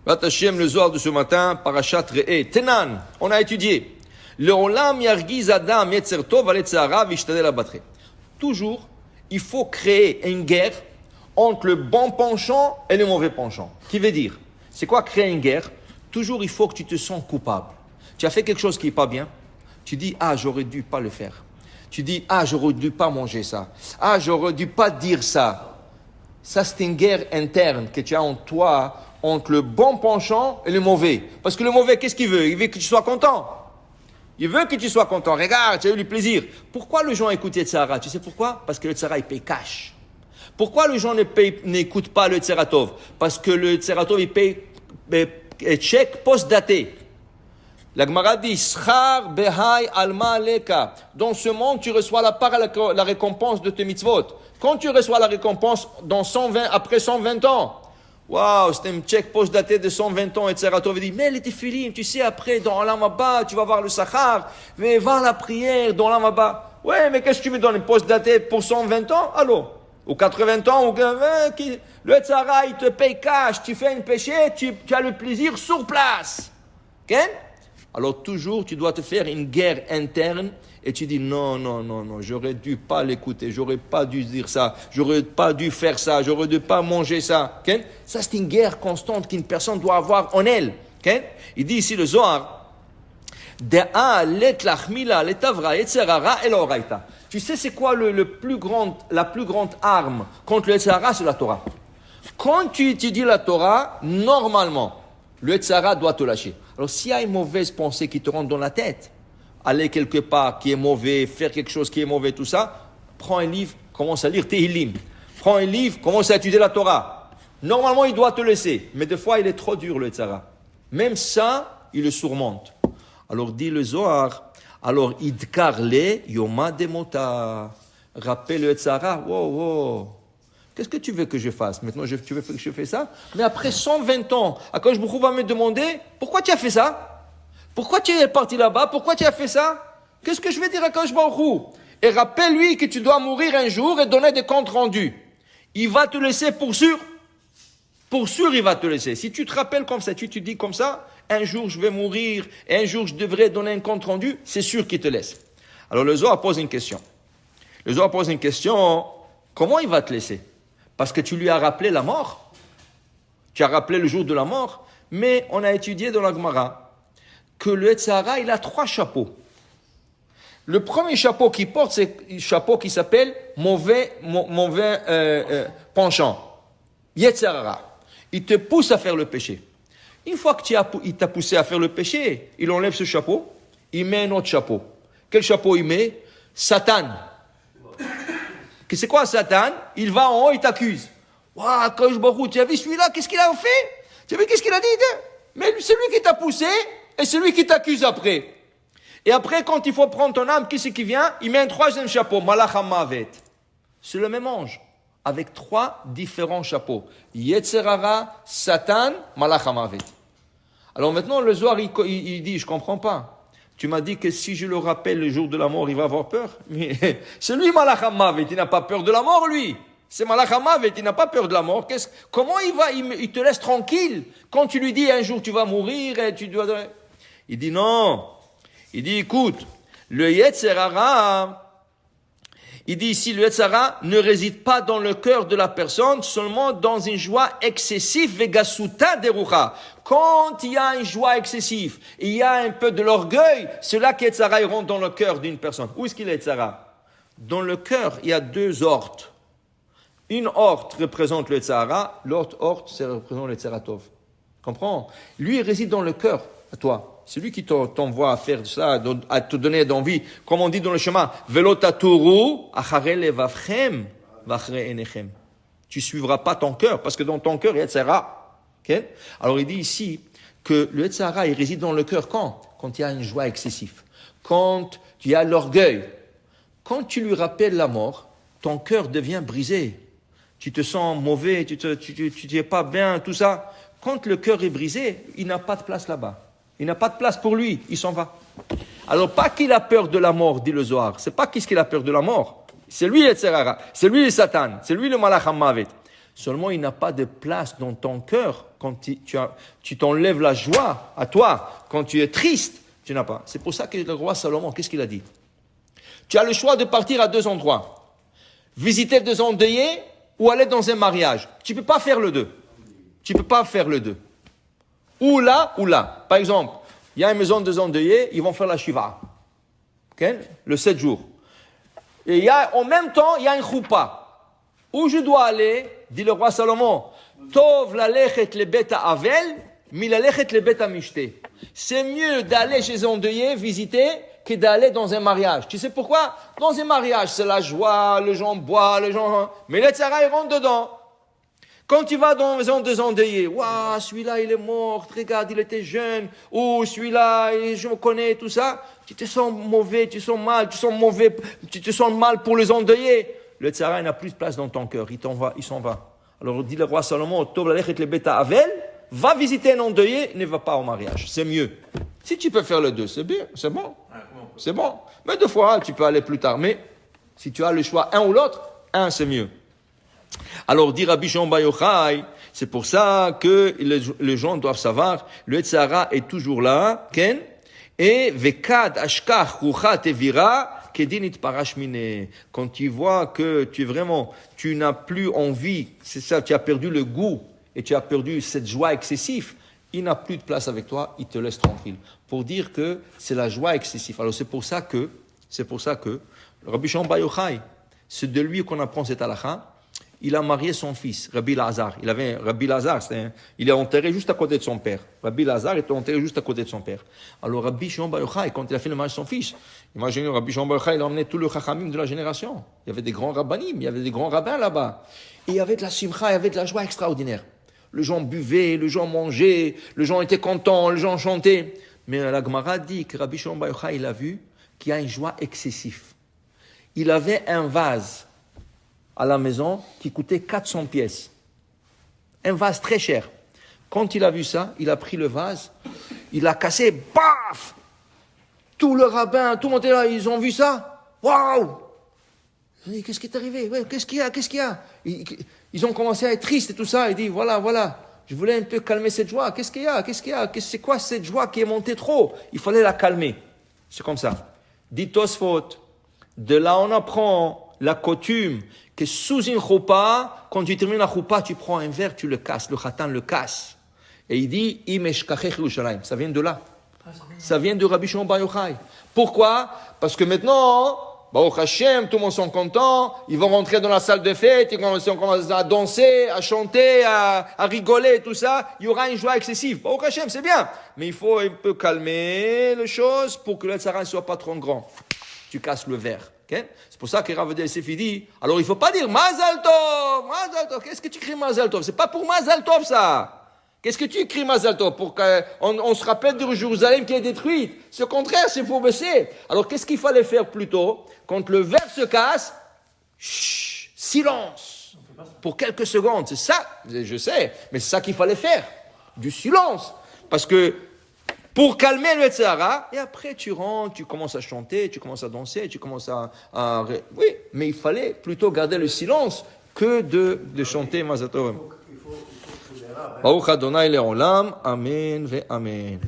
Hashem, le Zohar de ce matin, Parashat Re'eh. Tenan, on a étudié. Le'olam yargiz adam yetzer tov aletzer hara vishtadel abatre. Toujours, il faut créer une guerre entre le bon penchant et le mauvais penchant. Qui veut dire, c'est quoi créer une guerre? Toujours, il faut que tu te sens coupable. Tu as fait quelque chose qui n'est pas bien. Tu dis, ah, j'aurais dû pas le faire. Tu dis, ah, j'aurais dû pas manger ça. Ah, j'aurais dû pas dire ça. Ça, c'est une guerre interne que tu as en toi, entre le bon penchant et le mauvais. Parce que le mauvais, qu'est-ce qu'il veut? Il veut que tu sois content. Il veut que tu sois content. Regarde, tu as eu du plaisir. Pourquoi les gens écoutent le Tzara? Tu sais pourquoi? Parce que le Tzara, il paye cash. Pourquoi les gens n'écoutent pas le Tzeratov? Parce que le Tzeratov, il paye chèque post-daté. La Gemara dit, Schar behai alma leka. Dans ce monde, tu reçois la récompense de tes mitzvot. Quand tu reçois la récompense après 120 ans, waouh, c'était un chèque post-daté de 120 ans, et Tzeratov dit, mais les tefillim, tu sais, après, dans l'Amaba, tu vas voir le Sachar, mais va à la prière, dans l'Amaba. Ouais, mais qu'est-ce que tu me donnes, un post-daté pour 120 ans? Allô? Ou 80 ans, ou le Tzara, il te paye cash, tu fais un péché, tu as le plaisir sur place. Ok? Alors toujours, tu dois te faire une guerre interne et tu dis non, j'aurais dû pas l'écouter, j'aurais pas dû dire ça, j'aurais pas dû faire ça, j'aurais dû pas manger ça. Okay? Ça, c'est une guerre constante qu'une personne doit avoir en elle. Okay? Il dit ici le Zohar, tu sais c'est quoi la plus grande arme contre le Yetzirah, c'est la Torah. Quand tu étudies la Torah, normalement, le Yetzirah doit te lâcher. Alors s'il y a une mauvaise pensée qui te rentre dans la tête, aller quelque part qui est mauvais, faire quelque chose qui est mauvais, tout ça, prends un livre, commence à lire Tehillim. Prends un livre, commence à étudier la Torah. Normalement, il doit te laisser. Mais des fois, il est trop dur, le Yetzirah. Même ça, il le surmonte. Alors dit le Zohar, alors idkar le yoma demota. Rappelle le Yetzirah, wow. Qu'est-ce que tu veux que je fasse? Maintenant, tu veux que je fasse ça? Mais après 120 ans, Akadosh Baruch Hu va me demander, pourquoi tu as fait ça? Pourquoi tu es parti là-bas? Pourquoi tu as fait ça? Qu'est-ce que je vais dire à Akadosh Baruch Hu? Et rappelle-lui que tu dois mourir un jour et donner des comptes rendus. Il va te laisser pour sûr. Pour sûr, il va te laisser. Si tu te rappelles comme ça, tu te dis comme ça, un jour je vais mourir et un jour je devrais donner un compte rendu, c'est sûr qu'il te laisse. Alors le Zohar pose une question. Le Zohar pose une question, comment il va te laisser? Parce que tu lui as rappelé la mort. Tu as rappelé le jour de la mort. Mais on a étudié dans la Gemara que le Yetzirah, il a 3 chapeaux. Le premier chapeau qu'il porte, c'est un chapeau qui s'appelle mauvais penchant. Yetzirah. Il te pousse à faire le péché. Une fois qu'il t'a poussé à faire le péché, il enlève ce chapeau, il met un autre chapeau. Quel chapeau il met? Satan. C'est quoi Satan? Il va en haut, il t'accuse. Waouh, Akadosh Baruch Hu, tu as vu celui-là, qu'est-ce qu'il a fait? Tu as vu qu'est-ce qu'il a dit? Mais c'est lui qui t'a poussé et c'est lui qui t'accuse après. Et après, quand il faut prendre ton âme, qui c'est qui vient? Il met un 3e chapeau, Malach HaMavet. C'est le même ange, avec 3 différents chapeaux. Yetzirah, Satan, Malach HaMavet. Alors maintenant, le Zohar, il dit, je comprends pas. Tu m'as dit que si je le rappelle le jour de la mort, il va avoir peur. Mais c'est lui, Malach HaMavet, il n'a pas peur de la mort, lui. C'est Malach HaMavet, il n'a pas peur de la mort. Comment il te laisse tranquille quand tu lui dis un jour tu vas mourir et tu dois... Il dit non. Il dit écoute, le Yetzirah, il dit ici, le Yetzirah ne réside pas dans le cœur de la personne, seulement dans une joie excessive, vegasuta derucha. Quand il y a une joie excessive, il y a un peu de l'orgueil, c'est là que Yetzirah rentre dans le cœur d'une personne. Où est-ce qu'il est, Yetzirah? Dans le cœur, il y a 2 hortes. Une horte représente le Yetzirah, l'autre horte, ça représente le Tzeratov. Comprends? Lui, il réside dans le cœur, à toi. C'est lui qui t'envoie à faire ça, à te donner d'envie. Comme on dit dans le chemin, Velo taturu achare levavchem vachre enechem. Tu suivras pas ton cœur, parce que dans ton cœur, il y a Yetzirah. Okay? Alors il dit ici que le Yetzirah, il réside dans le cœur quand? Quand il y a une joie excessive. Quand il y a l'orgueil. Quand tu lui rappelles la mort, ton cœur devient brisé. Tu te sens mauvais, tu es pas bien, tout ça. Quand le cœur est brisé, il n'a pas de place là-bas. Il n'a pas de place pour lui, il s'en va. Alors, pas qu'il a peur de la mort, dit le Zohar. C'est pas qu'est-ce qu'il a peur de la mort. C'est lui le Yetzirah, c'est lui le Satan, c'est lui le Malach HaMavet. Seulement, il n'a pas de place dans ton cœur quand tu t'enlèves la joie à toi. Quand tu es triste, tu n'as pas. C'est pour ça que le roi Salomon, qu'est-ce qu'il a dit? Tu as le choix de partir à 2 endroits. Visiter 2 endeuillés ou aller dans un mariage. Tu ne peux pas faire le 2. Tu ne peux pas faire le 2. Ou là, ou là. Par exemple, il y a une maison de 2 endeuillés, ils vont faire la shiva. Okay? Le 7 jours. Et en même temps, il y a une choupa. Où je dois aller, dit le roi Salomon, Tov lalechet le beta avel, mi lalechet le beta mishte. C'est mieux d'aller chez un endeuillé visiter que d'aller dans un mariage. Tu sais pourquoi? Dans un mariage, c'est la joie, les gens boivent, les gens... Mais les tzara, ils rentrent dedans. Quand tu vas dans la maison des endeuillés, waouh, celui-là, il est mort, regarde, il était jeune, ou celui-là, je me connais, tout ça, tu te sens mauvais, tu te sens mal, tu te sens mal pour les endeuillés. Le tzara, il n'a plus de place dans ton cœur, il s'en va. Alors, dit le roi Salomon, Tov lalechet le beta avel, va visiter un endeuillé, ne va pas au mariage, c'est mieux. Si tu peux faire le 2, c'est bien, c'est bon. C'est bon. Mais 2 fois, tu peux aller plus tard. Mais si tu as le choix, un ou l'autre, un, c'est mieux. Alors, dit Rabbi Shimon Bar Yochai, c'est pour ça que les gens doivent savoir, le Yetzirah est toujours là, Ken, et Vekad Ashkach Rucha Tevira, Kedinit Parashmine. Quand tu vois que tu n'as plus envie, c'est ça, tu as perdu le goût, et tu as perdu cette joie excessive, il n'a plus de place avec toi, il te laisse tranquille. Pour dire que c'est la joie excessive. Alors c'est pour ça que Rabbi Shimon Bar Yochai, c'est de lui qu'on apprend cette halakha. Il a marié son fils, Rabbi Lazar. Il est enterré juste à côté de son père. Rabbi Lazar est enterré juste à côté de son père. Alors Rabbi Shimon Bar Yochai, quand il a fait le mariage de son fils, imaginez, Rabbi Shimon Bar Yochai, il a emmené tout le chachamim de la génération. Il y avait des grands rabbanim, il y avait des grands rabbins là-bas. Et il y avait de la simcha, il y avait de la joie extraordinaire. Les gens buvaient, les gens mangeaient, les gens étaient contents, les gens chantaient. Mais la Gemara dit que Rabbi Shimon Bar Yochai, il a vu qu'il y a une joie excessive. Il avait un vase à la maison qui coûtait 400 pièces. Un vase très cher. Quand il a vu ça, il a pris le vase, il l'a cassé, paf! Tout le rabbin, tout le monde était là, ils ont vu ça. Waouh! Il dit, qu'est-ce qui est arrivé? Ouais, qu'est-ce qu'il y a? Ils ont commencé à être tristes et tout ça. Il dit, voilà, je voulais un peu calmer cette joie. Qu'est-ce qu'il y a? C'est quoi cette joie qui est montée trop? Il fallait la calmer. C'est comme ça. Dit Tosfot, de là on apprend la coutume que sous une choupa, quand tu termines la choupa, tu prends un verre, tu le casses, le khatan le casse. Et il dit, ça vient de là. Ça vient de Rabbi Shimon Bar Yochai. Pourquoi? Parce que maintenant, Baruch Hashem, tout le monde sont contents, ils vont rentrer dans la salle de fête, ils vont commencer à danser, à chanter, à rigoler, tout ça. Il y aura une joie excessive. Baruch Hashem, c'est bien. Mais il faut un peu calmer les choses pour que le tzara ne soit pas trop grand. Tu casses le verre. Okay? C'est pour ça que Rav Yosef dit, alors il ne faut pas dire Mazal Tov. Qu'est-ce que tu cries Mazal Tov? C'est pas pour Mazal Tov ça. Qu'est-ce que tu écris Mazal Tov? Pour qu'on se rappelle de Jérusalem qui est détruite. C'est au contraire, c'est pour baisser. Alors qu'est-ce qu'il fallait faire plutôt? Quand le verre se casse, silence. Pour quelques secondes. C'est ça, je sais, mais c'est ça qu'il fallait faire. Du silence. Parce que pour calmer le tzara, et après tu rentres, tu commences à chanter, tu commences à danser, tu commences à... Oui, mais il fallait plutôt garder le silence que de chanter Mazal Tov. Baruch Adonai Le'olam, Amen ve Amen.